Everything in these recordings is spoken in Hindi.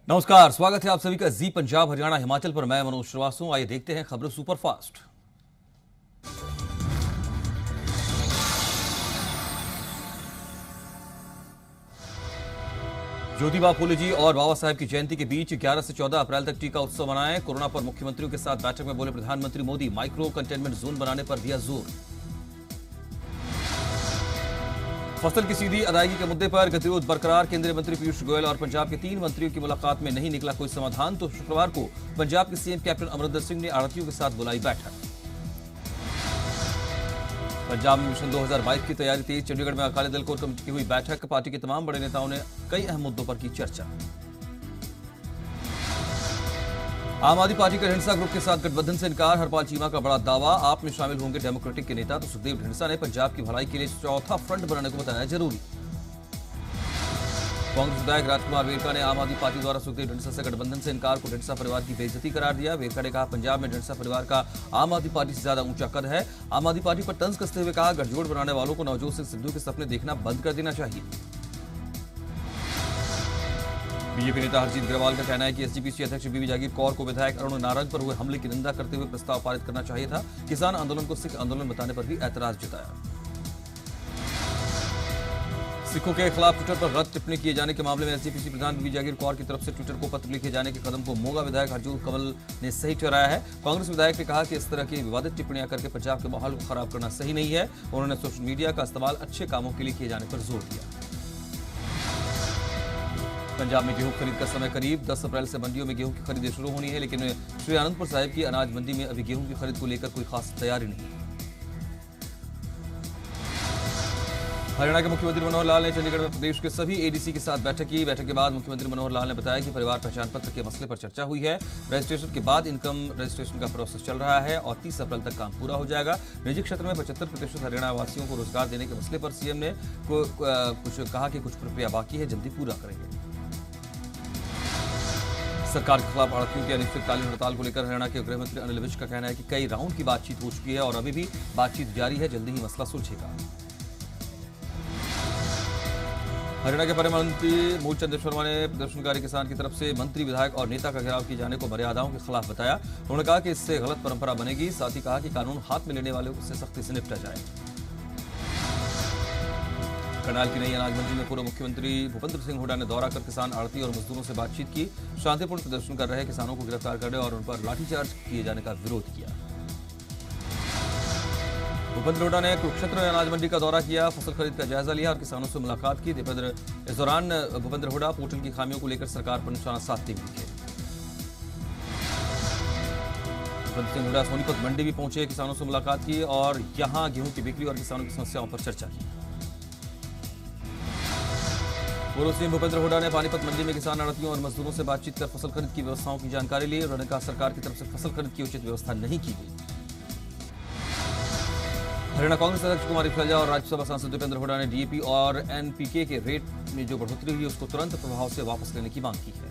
नमस्कार, स्वागत है आप सभी का जी पंजाब हरियाणा हिमाचल पर। मैं मनोज श्रीवास्तव। आइए देखते हैं खबरें सुपरफास्ट। ज्योतिबा फूले जी और बाबा साहेब की जयंती के बीच 11 से 14 अप्रैल तक टीका उत्सव मनाएं। कोरोना पर मुख्यमंत्रियों के साथ बैठक में बोले प्रधानमंत्री मोदी, माइक्रो कंटेनमेंट जोन बनाने पर दिया जोर। फसल की सीधी अदायगी के मुद्दे पर गतिरोध बरकरार। केंद्रीय मंत्री पीयूष गोयल और पंजाब के 3 मंत्रियों की मुलाकात में नहीं निकला कोई समाधान, तो शुक्रवार को पंजाब के सीएम कैप्टन अमरिंदर सिंह ने आढ़तियों के साथ बुलाई बैठक। पंजाब में मिशन 2022 की तैयारी तेज। चंडीगढ़ में अकाली दल कोर कमेटी की हुई बैठक। पार्टी के तमाम बड़े नेताओं ने कई अहम मुद्दों पर की चर्चा। आम आदमी पार्टी का ढींढसा ग्रुप के साथ गठबंधन से इनकार। हरपाल चीमा का बड़ा दावा, आप में शामिल होंगे डेमोक्रेटिक के नेता। तो सुखदेव ढींढसा ने पंजाब की भलाई के लिए चौथा फ्रंट बनाने को बताया जरूरी। कांग्रेस विधायक राजकुमार वेरका ने आम आदमी पार्टी द्वारा सुखदेव ढींढसा से गठबंधन से इनकार को ढींढसा परिवार की बेइज्जती करार दिया। वेरका ने कहा, पंजाब में ढींढसा परिवार का आम आदमी पार्टी से ज्यादा ऊंचा कद है। आम आदमी पार्टी पर तंज कसते हुए कहा, गठजोड़ बनाने वालों को नवजोत सिंह सिद्धू के सपने देखना बंद कर देना चाहिए। बीजेपी नेता हरजीत ग्रेवाल का कहना है कि एसजीपीसी अध्यक्ष बीबी जागीर कौर को विधायक अरुण नारंग पर हुए हमले की निंदा करते हुए प्रस्ताव पारित करना चाहिए था। किसान आंदोलन को सिख आंदोलन बताने पर भी ऐतराज जताया। सिखों के खिलाफ ट्विटर पर गलत टिप्पणी किए जाने के मामले में एसजीपीसी प्रधान बीबी जागीर कौर की तरफ से ट्विटर को पत्र लिखे जाने के कदम को मोगा विधायक हरजूल कमल ने सही ठहराया है। कांग्रेस विधायक ने कहा कि इस तरह की विवादित टिप्पणियां करके पंजाब के माहौल को खराब करना सही नहीं है। उन्होंने सोशल मीडिया का इस्तेमाल अच्छे कामों के लिए किए जाने पर जोर दिया। पंजाब में गेहूं खरीद का समय करीब। 10 अप्रैल से मंडियों में गेहूं की खरीद शुरू होनी है, लेकिन श्री आनंदपुर साहिब की अनाज मंडी में अभी गेहूं की खरीद को लेकर कोई खास तैयारी नहीं है। हरियाणा के मुख्यमंत्री मनोहर लाल ने चंडीगढ़ में प्रदेश के सभी एडीसी के साथ बैठक की। बैठक के बाद मुख्यमंत्री मनोहर लाल ने बताया कि परिवार पहचान पत्र के मसले पर चर्चा हुई है। रजिस्ट्रेशन के बाद इनकम रजिस्ट्रेशन का प्रोसेस चल रहा है और 30 अप्रैल तक काम पूरा हो जाएगा। निजी क्षेत्र में 75% हरियाणा वासियों को रोजगार देने के मसले पर सीएम ने कुछ कहा कि कुछ प्रक्रिया बाकी है, जल्दी पूरा करेंगे। सरकार के खिलाफ आढ़तियों की अनिश्चितकालीन हड़ताल को लेकर हरियाणा के गृह मंत्री अनिल विज का कहना है कि कई राउंड की बातचीत हो चुकी है और अभी भी बातचीत जारी है, जल्दी ही मसला सुलझेगा। हरियाणा के परिवहन मंत्री मूलचंद शर्मा ने प्रदर्शनकारी किसान की तरफ से मंत्री, विधायक और नेता का घेराव किए जाने को मर्यादाओं के खिलाफ बताया। उन्होंने कहा कि इससे गलत परंपरा बनेगी। साथ ही कहा कि कानून हाथ में लेने वालों से सख्ती से निपटा जाए। करनाल की नई अनाज मंडी में पूर्व मुख्यमंत्री भूपेंद्र सिंह हुड्डा ने दौरा कर किसान, आढ़ती और मजदूरों से बातचीत की। शांतिपूर्ण प्रदर्शन कर रहे किसानों को गिरफ्तार करने और उन पर लाठीचार्ज किए जाने का विरोध किया। भूपेंद्र हुड्डा ने कुरुक्षेत्र में अनाज मंडी का दौरा किया, फसल खरीद का जायजा लिया और किसानों से मुलाकात की। इस दौरान भूपेंद्र हुड्डा पोर्टल की खामियों को लेकर सरकार पर निशाना साधते हुए दिखे। भूपेंद्र सिंह हुड्डा सोनीपत मंडी भी पहुंचे, किसानों से मुलाकात की और यहां गेहूं की बिक्री और किसानों की समस्याओं पर चर्चा की। पूर्व सीएम भूपेंद्र हुड्डा ने पानीपत मंडी में किसान, आढ़तियों और मजदूरों से बातचीत कर फसल खरीद की व्यवस्थाओं की जानकारी ली। उन्होंने कहा, सरकार की तरफ से फसल खरीद की उचित व्यवस्था नहीं की गई। हरियाणा कांग्रेस अध्यक्ष कुमारी शैलजा और राज्यसभा सांसद दीपेंद्र हुड्डा ने डीएपी और एनपीके के रेट में जो बढ़ोतरी हुई उसको तुरंत प्रभाव से वापस लेने की मांग की है।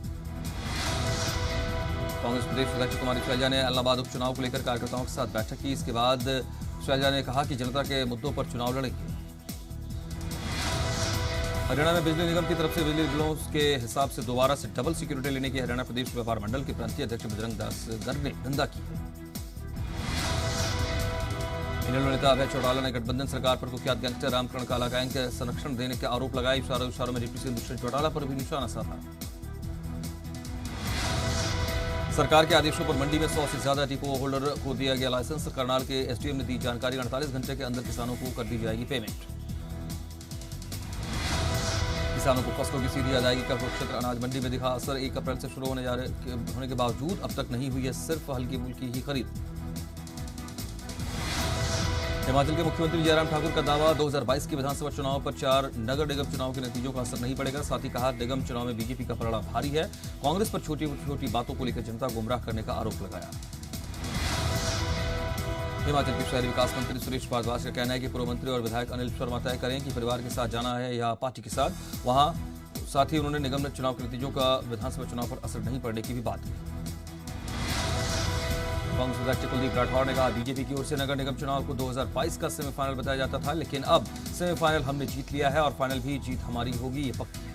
कांग्रेस प्रदेश अध्यक्ष कुमारी शैलजा ने इलाहाबाद उपचुनाव को लेकर कार्यकर्ताओं के साथ बैठक की। इसके बाद शैलजा ने कहा कि जनता के मुद्दों पर चुनाव लड़ेंगे। हरियाणा में बिजली निगम की तरफ से बिजली बिलों के हिसाब से दोबारा से डबल सिक्योरिटी लेने की हरियाणा प्रदेश व्यापार मंडल के प्रांतीय अध्यक्ष बजरंग दास गर्ग ने निंदा की है। इनेलो नेता अभय चौटाला ने गठबंधन सरकार पर कुख्यात गैंगस्टर रामकरण काला गैंग के संरक्षण देने के आरोप लगाए। इशारों में डिप्टी सीएम दुष्यंत चौटाला पर भी निशाना साधा। सरकार के आदेशों पर मंडी में 100 से ज्यादा डिपो होल्डर को दिया गया लाइसेंस। करनाल के एसडीएम ने दी जानकारी, 48 घंटे के अंदर किसानों को कर दी जाएगी पेमेंट। किसानों को फसलों की सीधी अदायगी का कुरुक्षेत्र अनाज मंडी में दिखा असर। 1 अप्रैल से शुरू होने के बावजूद अब तक नहीं हुई है सिर्फ हल्की फुल्की ही खरीद। हिमाचल के मुख्यमंत्री जयराम ठाकुर का दावा, 2022 के विधानसभा चुनाव पर 4 नगर निगम चुनाव के नतीजों का असर नहीं पड़ेगा। साथ ही कहा, निगम चुनाव में बीजेपी का पलड़ा भारी है। कांग्रेस पर छोटी छोटी बातों को लेकर जनता गुमराह करने का आरोप लगाया। हिमाचल के शहरी विकास मंत्री सुरेश भारद्वाज का कहना है कि पूर्व मंत्री और विधायक अनिल शर्मा तय करें कि परिवार के साथ जाना है या पार्टी के साथ। वहां साथ ही उन्होंने निगम चुनाव के नतीजों का विधानसभा चुनाव पर असर नहीं पड़ने की भी बात की। कांग्रेस अध्यक्ष कुलदीप राठौर ने कहा, बीजेपी की ओर से नगर निगम चुनाव को 2022 का सेमीफाइनल बताया जाता था, लेकिन अब सेमीफाइनल हमने जीत लिया है और फाइनल भी जीत हमारी होगी, ये पक्की है।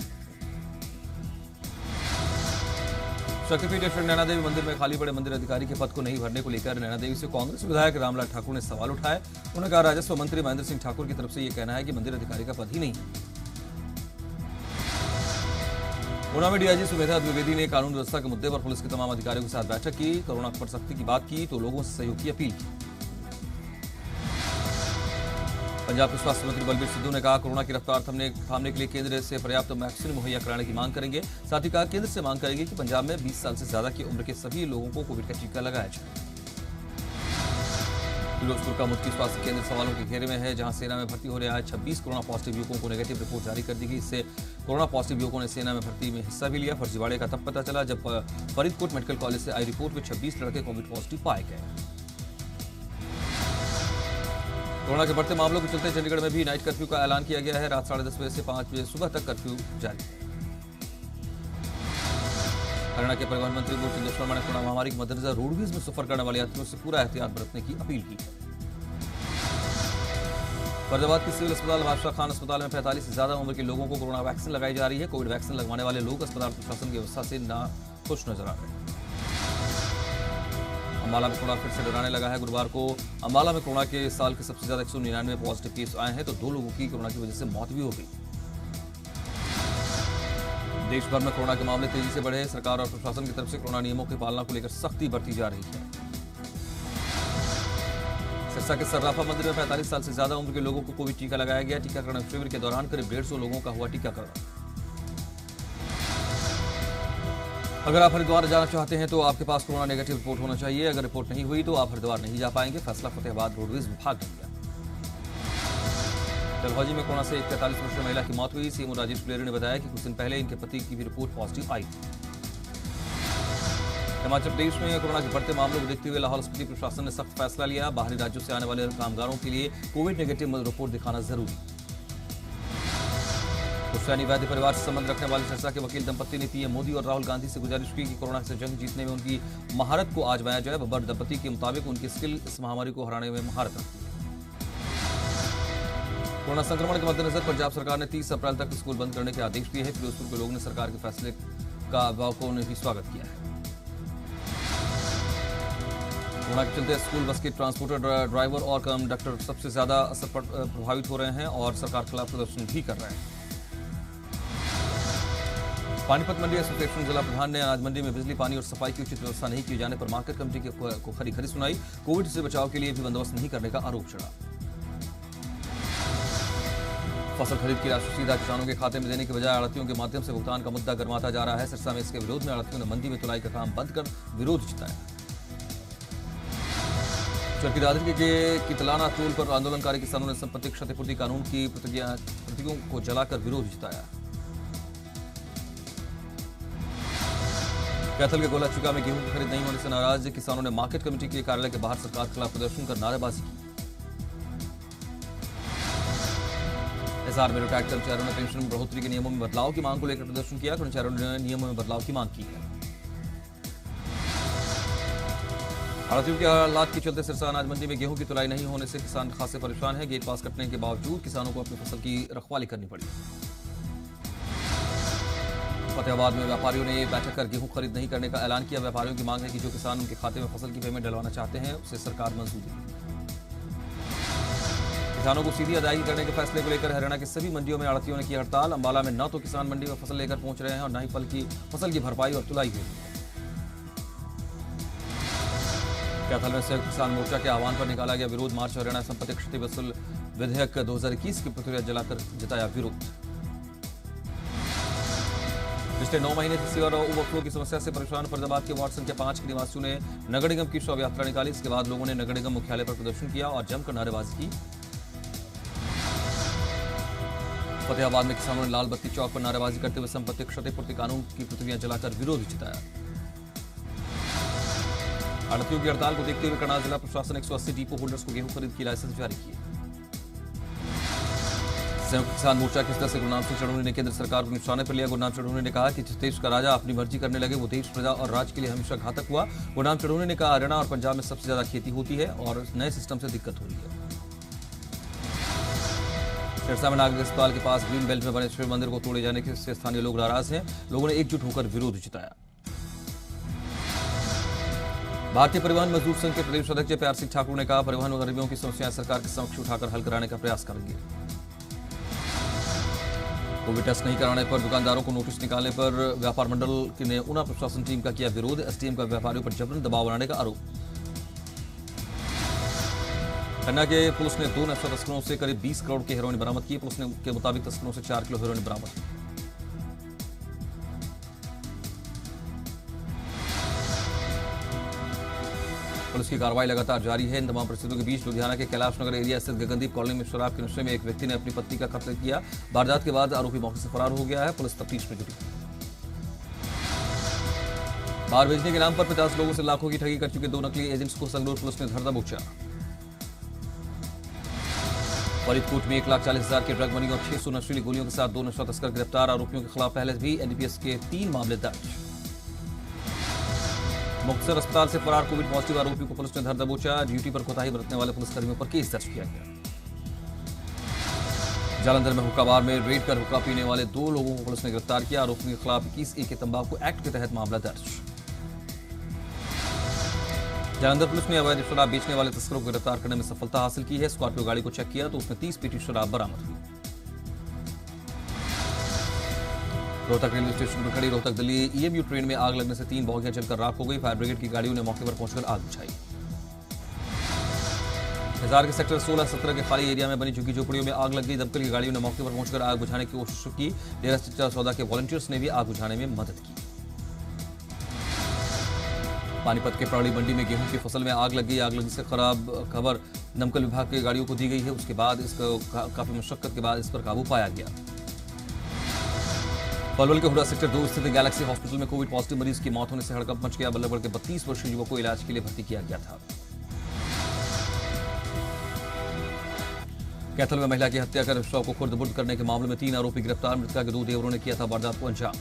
शक्तिपीठ श्री नैना देवी मंदिर में खाली पड़े मंदिर अधिकारी के पद को नहीं भरने को लेकर नैना देवी से कांग्रेस विधायक रामलाल ठाकुर ने सवाल उठाए। उन्होंने कहा, राजस्व मंत्री महेंद्र सिंह ठाकुर की तरफ से यह कहना है कि मंदिर अधिकारी का पद ही नहीं है। गुना में डीआईजी सुमेधा द्विवेदी ने कानून व्यवस्था के मुद्दे पर पुलिस के तमाम अधिकारियों के साथ बैठक की। कोरोना पर सख्ती की बात की तो लोगों से सहयोग की अपील की। पंजाब के स्वास्थ्य मंत्री बलबीर सिद्धू ने कहा, कोरोना की रफ्तार थामने के लिए केंद्र से पर्याप्त वैक्सीन मुहैया कराने की मांग करेंगे। साथ ही कहा, केंद्र से मांग करेंगे कि पंजाब में 20 साल से ज्यादा की उम्र के सभी लोगों को कोविड का टीका लगाया जाए। फिरोजपुर का मुख्य स्वास्थ्य केंद्र सवालों के घेरे में है, जहां सेना में भर्ती होने आए 26 कोरोना पॉजिटिव युवकों को नेगेटिव रिपोर्ट जारी कर दी गई। इससे कोरोना पॉजिटिव युवकों ने सेना में भर्ती में हिस्सा भी लिया। फर्जीवाड़े का तब पता चला जब फरीदकोट मेडिकल कॉलेज से आई रिपोर्ट में 26 लड़के कोविड पॉजिटिव पाए गए। कोरोना के बढ़ते मामलों के चलते चंडीगढ़ में भी नाइट कर्फ्यू का ऐलान किया गया है। रात 10:30 बजे से 5 बजे सुबह तक कर्फ्यू जारी है। हरियाणा के परिवहन मंत्री गुरचंद्र शर्मा ने कोरोना महामारी के मद्देनजर रोडवेज में सफर करने वाले यात्रियों से पूरा एहतियात बरतने की अपील की है। फरीदाबाद के सिविल अस्पताल बादशाह खान अस्पताल में 45 से ज्यादा उम्र के लोगों को कोरोना वैक्सीन लगाई जा रही है। कोविड वैक्सीन लगवाने वाले लोग अस्पताल प्रशासन की व्यवस्था से नाखुश नजर आ रहे हैं। अंबाला में कोरोना फिर से डराने लगा है। गुरुवार को अंबाला में कोरोना के साल के सबसे ज्यादा 199 पॉजिटिव केस आए हैं, तो 2 लोगों की कोरोना की वजह से मौत भी हो गई। देश भर में कोरोना के मामले तेजी से बढ़े। सरकार और प्रशासन की तरफ से कोरोना नियमों की पालना को लेकर सख्ती बरती जा रही है। सिरसा के सर्राफा मंदिर में 45 साल से ज्यादा उम्र के लोगों को कोविड टीका लगाया गया। टीकाकरण शिविर के दौरान करीब 150 लोगों का हुआ टीकाकरण। अगर आप हरिद्वार जाना चाहते हैं तो आपके पास कोरोना नेगेटिव रिपोर्ट होना चाहिए। अगर रिपोर्ट नहीं हुई तो आप हरिद्वार नहीं जा पाएंगे। फैसला फतेहाबाद रोडवेज विभाग ने लिया। डलहौजी में कोरोना से एक 43 वर्षीय महिला की मौत हुई। सीएम राजेश गुलेरिया ने बताया कि कुछ दिन पहले इनके पति की भी रिपोर्ट पॉजिटिव आई थी। हिमाचल प्रदेश में कोरोना के बढ़ते मामलों को देखते हुए लाहौल स्पीति प्रशासन ने सख्त फैसला लिया। बाहरी राज्यों से आने वाले कामगारों के लिए कोविड नेगेटिव रिपोर्ट दिखाना जरूरी। हुसैनी वैद्य परिवार से संबंध रखने वाले सिरसा के वकील दंपति ने पीएम मोदी और राहुल गांधी से गुजारिश की कि कोरोना से जंग जीतने में उनकी महारत को आजमाया जाए। बब्बर दंपति के मुताबिक उनकी स्किल इस महामारी को हराने में महारत रखती है। कोरोना संक्रमण के मद्देनजर पंजाब सरकार ने 30 अप्रैल तक स्कूल बंद करने के आदेश दिए हैं। फिरोजपुर के लोगों ने सरकार के फैसले का अभिभावकों ने भी स्वागत किया है। कोरोना के चलते स्कूल बस के ट्रांसपोर्टर ड्राइवर और कंडक्टर सबसे ज्यादा प्रभावित हो रहे हैं और सरकार के खिलाफ प्रदर्शन भी कर रहे हैं। पानीपत मंडी एसोसिएशन जिला प्रधान ने अनाज मंडी में बिजली, पानी और सफाई की उचित व्यवस्था नहीं किए जाने पर मार्केट कमेटी को खरी सुनाई। कोविड से बचाव के लिए भी बंदोबस्त नहीं करने का आरोप चढ़ा। फसल खरीद की राशि सीधा किसानों के खाते में देने के बजाय आड़तियों के माध्यम से भुगतान का मुद्दा गर्माता जा रहा है। सिरसा में इसके विरोध में आड़तियों ने मंडी में तुलाई का काम बंद कर विरोध जताया। चरखी दादरी के कितलाना टोल पर आंदोलनकारी किसानों ने संपत्ति क्षतिपूर्ति कानून की प्रतियों को जलाकर विरोध जताया। कैथल के गोला चुका में गेहूं की खरीद नहीं होने से नाराज किसानों ने मार्केट कमेटी के कार्यालय के बाहर सरकार के खिलाफ प्रदर्शन कर नारेबाजी की। एसआर में रिटायर्ड कर्मचारियों ने पेंशन में बढ़ोतरी के नियमों में बदलाव की मांग को लेकर प्रदर्शन किया। कर्मचारियों ने नियमों में बदलाव की मांग की है। आड़तियों के हालात के चलते सिरसा अनाज मंडी में गेहूं की तुलाई नहीं होने से किसान खासे परेशान है। गेट पास कटने के बावजूद किसानों को अपनी फसल की रखवाली करनी पड़ी। फतेहाबाद में व्यापारियों ने बैठक कर गेहूं खरीद नहीं करने का ऐलान किया। व्यापारियों की मांग है कि जो किसान उनके खाते में फसल की पेमेंट डलवाना चाहते हैं उसे सरकार मंजूरी दे। किसानों को सीधी अदायगी करने के फैसले को लेकर हरियाणा की सभी मंडियों में आड़तियों ने की हड़ताल। अंबाला में न तो किसान मंडी में फसल लेकर पहुंच रहे हैं और न ही फसल की भरपाई और तुलाई हुई है। कैथल में संयुक्त किसान मोर्चा के आह्वान पर निकाला गया विरोध मार्च। हरियाणा संपत्ति क्षति वसूल विधेयक 2021 की प्रतिक्रिया जलाकर जताया विरोध। पिछले 9 महीने से सीवर ओवरफ्लो की समस्या से परेशान फरीदाबाद के वार्ड संख्या 5 के निवासियों ने नगर निगम की शव यात्रा निकाली। इसके बाद लोगों ने नगर निगम मुख्यालय पर प्रदर्शन किया और जमकर नारेबाजी की। फतेहाबाद में किसानों ने लाल बत्ती चौक पर नारेबाजी करते हुए संपत्ति क्षतिपूर्ति कानून की प्रतिक्रिया जलाकर विरोध जताया। आड़तियों की हड़ताल को देखते हुए करनाल जिला प्रशासन 180 डिपो होल्डर्स को गेहूं खरीद की लाइसेंस जारी किए। संयुक्त किसान मोर्चा के सदस्य गुरनाम सिंह चढ़ूनी ने केंद्र सरकार को निशाने पर लिया। गुरनाम चढ़ूनी ने कहा कि जिस देश का राजा अपनी मर्जी करने लगे वो देश, प्रजा और राज्य के लिए हमेशा घातक हुआ। गुरनाम चढ़ूनी ने कहा, हरियाणा और पंजाब में सबसे ज्यादा खेती होती है और नए सिस्टम से दिक्कत हो रही है। सिरसा में नागरिक अस्पताल के पास ग्रीन बेल्ट में बने शिव मंदिर को तोड़े जाने से स्थानीय लोग नाराज हैं। लोगों ने एकजुट होकर विरोध जताया। भारतीय परिवहन मजदूर संघ के प्रदेश अध्यक्ष प्यार सिंह ठाकुर ने कहा, परिवहन कर्मियों की समस्याएं सरकार के समक्ष उठाकर हल कराने का प्रयास करेंगे। कोविड टेस्ट नहीं कराने पर दुकानदारों को नोटिस निकालने पर व्यापार मंडल ने ऊना प्रशासन टीम का किया विरोध। एसडीएम का व्यापारियों पर जबरन दबाव बनाने का आरोप। खन्ना के पुलिस ने 2 नशा तस्करों से करीब 20 करोड़ की हेरोइन बरामद की। पुलिस के मुताबिक तस्करों से 4 किलो हेरोइन बरामद। पुलिस की कार्रवाई लगातार जारी है। इन तमाम परिस्थितियों के बीच लुधियाना के कैलाश नगर एरिया स्थित गगनदीप कॉलोनी में शराब के नशे में एक व्यक्ति ने अपनी पत्नी का कत्ल किया। वारदात के बाद आरोपी मौके से फरार हो गया है। पुलिस तफ्तीश में जुटी। बाहर भेजने के नाम पर 50 लोगों से लाखों की ठगी कर चुके 2 नकली एजेंट्स को संगरूर पुलिस ने धर दबोचा। फरीदकोट में 1,40,000 के ड्रग मनी और 600 नशीली गोलियों के साथ 2 नशा तस्कर गिरफ्तार। आरोपियों के खिलाफ पहले भी एनडीपीएस के 3 मामले दर्ज। मुक्तसर अस्पताल से फरार कोविड पॉजिटिव आरोपी को पुलिस ने धर दबोचा। ड्यूटी पर कोताही बरतने वाले पुलिसकर्मियों पर केस दर्ज किया गया। जालंधर में हुक्का बार में रेड कर हुक्का पीने वाले 2 लोगों को पुलिस ने गिरफ्तार किया। आरोपियों के खिलाफ 21A के तंबाकू एक्ट के तहत मामला दर्ज। जालंधर पुलिस ने अवैध शराब बेचने वाले तस्करों को गिरफ्तार करने में सफलता हासिल की है। स्कॉर्पियो गाड़ी को चेक किया तो उसमें 30 पेटी शराब बरामद हुई। रोहतक रेलवे स्टेशन पर खड़ी रोहतक दिल्ली ईएमयू ट्रेन में आग लगने से 3 बोगियां जलकर राख हो गई। फायर ब्रिगेड की गाड़ियों ने मौके पर पहुंचकर आग बुझाई। हिसार के सेक्टर 16-17 के खाली एरिया में बनी झुग्गी झोपड़ियों में आग लग गई। दमकल की गाड़ियों ने मौके पर पहुंचकर आग बुझाने की कोशिश की। डेरा सच्चा सौदा के वॉलंटियर्स ने भी आग बुझाने में मदद की। पानीपत के प्रौढ़ी मंडी में गेहूं की फसल में आग लग गई। आग लगने से खराब खबर दमकल विभाग की गाड़ियों को दी गई है। उसके बाद इसको काफी मशक्कत के बाद इस पर काबू पाया गया। पलवल के हुडा सेक्टर 2 स्थित गैलेक्सी हॉस्पिटल में कोविड पॉजिटिव मरीज की मौत होने से हड़कंप मच गया। बल्लभगढ़ के 32 वर्षीय युवक को इलाज के लिए भर्ती किया गया था। कैथल में महिला की हत्या कर शव को खुर्द-बुर्द करने के मामले में 3 आरोपी गिरफ्तार। मृतका के 2 देवरों ने किया था वारदात को अंजाम।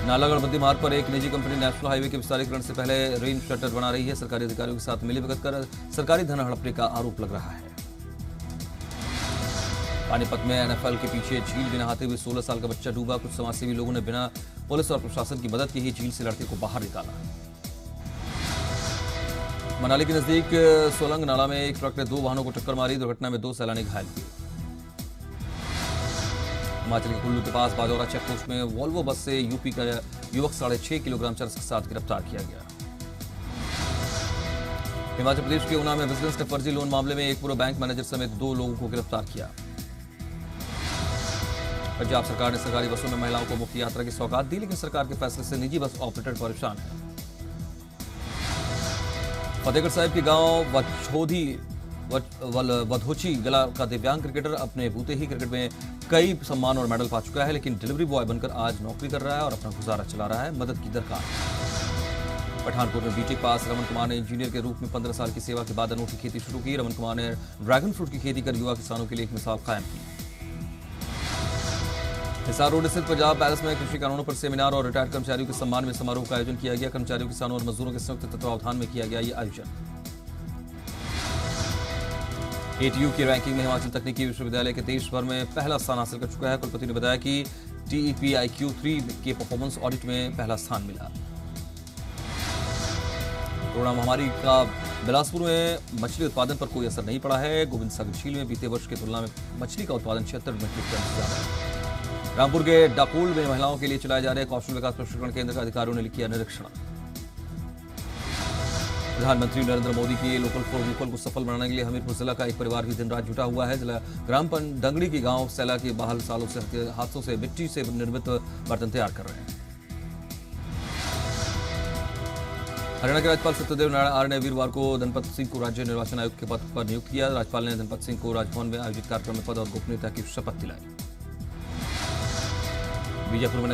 नालागढ़ मध्य मार्ग पर एक निजी कंपनी नेशनल हाईवे के विस्तारीकरण से पहले रेन शटर बना रही है। सरकारी अधिकारियों के साथ मिलीभगत कर सरकारी धन हड़पने का आरोप लग रहा है। पानीपत में एनएफएल के पीछे झील में नहाते हुए 16 साल का बच्चा डूबा। कुछ समाजसेवी लोगों ने बिना पुलिस और प्रशासन की मदद के ही झील से लड़के को बाहर निकाला। मनाली के नजदीक सोलंग नाला में एक ट्रक ने 2 वाहनों को टक्कर मारी। दुर्घटना में 2 सैलानी घायल हुए। हिमाचल के कुल्लू के पास बाजौरा चेकपोस्ट में वॉल्वो बस से यूपी का युवक 6.5 किलोग्राम चरस के साथ गिरफ्तार किया गया। हिमाचल प्रदेश के ऊना में विजिलेंस ने फर्जी लोन मामले में एक पूर्व बैंक मैनेजर समेत 2 लोगों को गिरफ्तार किया। पंजाब सरकार ने सरकारी बसों में महिलाओं को मुफ्त यात्रा की सौगात दी, लेकिन सरकार के फैसले से निजी बस ऑपरेटर परेशान है। फतेहगढ़ साहिब के गांव वधोची गला का दिव्यांग क्रिकेटर अपने बूते ही क्रिकेट में कई सम्मान और मेडल पा चुका है, लेकिन डिलीवरी बॉय बनकर आज नौकरी कर रहा है और अपना गुजारा चला रहा है। मदद की दरकार। पठानकोट में बीटेक पास रमन कुमार ने इंजीनियर के रूप में 15 साल की सेवा के बाद अनूठी खेती शुरू की। रमन कुमार ने ड्रैगन फ्रूट की खेती कर युवा किसानों के लिए एक मिसाल कायम की। हिसार रोड स्थित पंजाब पैलेस में कृषि कानूनों पर सेमिनार और रिटायर्ड कर्मचारियों के सम्मान में समारोह का आयोजन किया गया। कर्मचारियों, किसानों और मजदूरों के संयुक्त तत्वावधान में किया गया ये आयोजन। एटीयू की रैंकिंग में हिमाचल तकनीकी विश्वविद्यालय के देश भर में पहला स्थान हासिल कर चुका है। कुलपति ने बताया कि TEPIQ3 के परफॉर्मेंस ऑडिट में पहला स्थान मिला। कोरोना महामारी का बिलासपुर में मछली उत्पादन पर कोई असर नहीं पड़ा है। गोविंद सागर झील में बीते वर्ष की तुलना में मछली का उत्पादन 76 मीट्रिक टन से ज्यादा है। रामपुर के डाकोल में महिलाओं के लिए चलाए जा रहे कौशल विकास प्रशिक्षण केंद्र का अधिकारियों ने किया निरीक्षण। प्रधानमंत्री नरेंद्र मोदी की लोकल फॉर वोकल को सफल बनाने के लिए हमीरपुर जिला का एक परिवार भी दिन रात जुटा हुआ है। जिला ग्राम डंगड़ी के गांव सैला के बाहर सालों से हाथों से मिट्टी से निर्मित बर्तन तैयार कर रहे हैं। हरियाणा के राज्यपाल सत्यदेव नारायण आर्य ने वीरवार को धनपत सिंह को राज्य निर्वाचन आयुक्त के पद पर नियुक्त किया। राज्यपाल ने धनपत सिंह को राजभवन में आयोजित कार्यक्रम में पद और गोपनीयता की शपथ दिलाई। बीजापुर में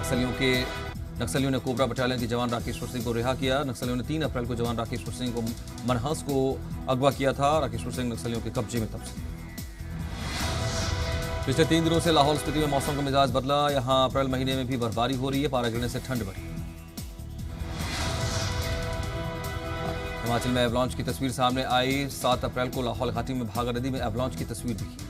नक्सलियों ने कोबरा बटालियन के जवान राकेश्वर सिंह को रिहा किया। नक्सलियों ने 3 अप्रैल को जवान राकेश्वर सिंह को मनहास को अगवा किया था। राकेश्वर सिंह नक्सलियों के कब्जे में तब से। पिछले 3 दिनों से लाहौल स्पीति में मौसम का मिजाज बदला। यहां अप्रैल महीने में भी बर्फबारी हो रही है। पारा गिरने से ठंड बढ़ी। हिमाचल में एवलांच की तस्वीर सामने आई। 7 अप्रैल को लाहौल घाटी में भागा नदी में एवलांच की तस्वीर दिखी।